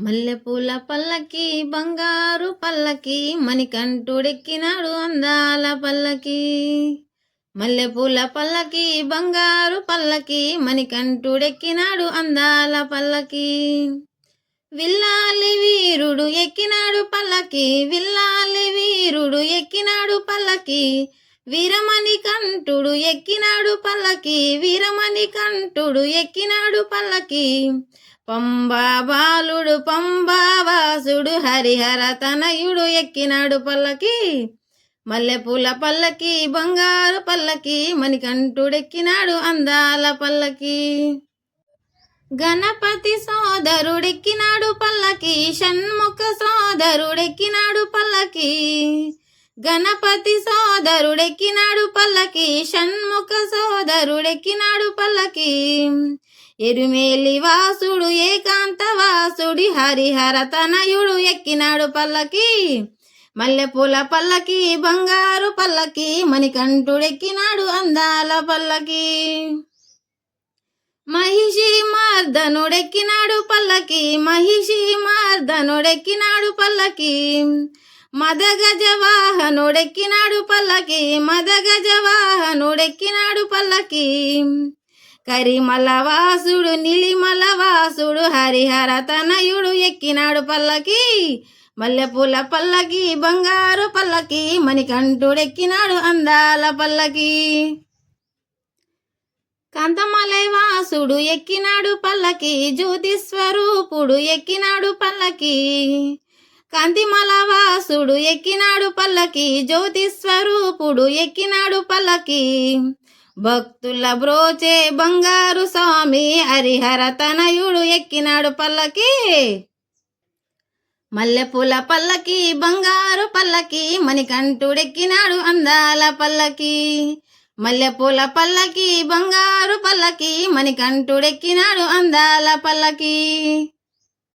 మల్లెపూల పల్లకి బంగారు పల్లకి మణికంఠుడెక్కినాడు అందాల పల్లకి. మల్లెపూల పల్లకి బంగారు పల్లకి మణికంఠుడెక్కినాడు అందాల పల్లకి. విల్లాలి వీరుడు ఎక్కినాడు పల్లకి, విల్లాలి వీరుడు ఎక్కినాడు పల్లకి. వీరమణి కంఠుడు ఎక్కినాడు పల్లకి, వీరమణి కంఠుడు ఎక్కినాడు పల్లకి. పంబా బాలుడు పంబావాసుడు హరిహర తనయుడు ఎక్కినాడు పల్లకి. మల్లెపూల పల్లకి బంగారు పల్లకి మణికంఠుడెక్కినాడు అందాల పల్లకి. గణపతి సోదరుడెక్కినాడు పల్లకి, షణ్ముఖ సోదరుడెక్కినాడు పల్లకి. గణపతి సోదరుడెక్కినాడు పల్లకి, షణ్ముఖ సోదరుడెక్కినాడు పల్లకి. ఎరుమేలి వాసుడు ఏకాంత వాసుడి హరిహర తనయుడు ఎక్కినాడు పల్లకి. మల్లెపూల పల్లకి బంగారు పల్లకి మణికంఠుడెక్కినాడు అందాల పల్లకి. మహిషి మార్దనుడెక్కినాడు పల్లకి, మహిషి మార్దనుడెక్కినాడు పల్లకి. మదగజ వాహనుడెక్కినాడు పల్లకి, మదగజ వాహనుడెక్కినాడు పల్లకి. కరిమల వాసుడు నిలిమల వాసుడు హరిహర తనయుడు ఎక్కినాడు పల్లకి. మల్లెపూల పల్లకి బంగారు పల్లకి మణికంఠుడెక్కినాడు అందాల పల్లకి. కాంతమలై వాసుడు ఎక్కినాడు పల్లకి, జ్యోతి స్వరూపుడు ఎక్కినాడు పల్లకి. కాంతిమల వాసుడు ఎక్కినాడు పల్లకి, జ్యోతి స్వరూపుడు ఎక్కినాడు పల్లకి. భక్తుల బ్రోచే బంగారు స్వామి హరిహర తనయుడు ఎక్కినాడు పల్లకి. మల్లెపూల పల్లకి బంగారు పల్లకి మణికంఠుడెక్కినాడు అందాల పల్లకి. మల్లెపూల పల్లకి బంగారు పల్లకి మణికంఠుడెక్కినాడు అందాల పల్లకి.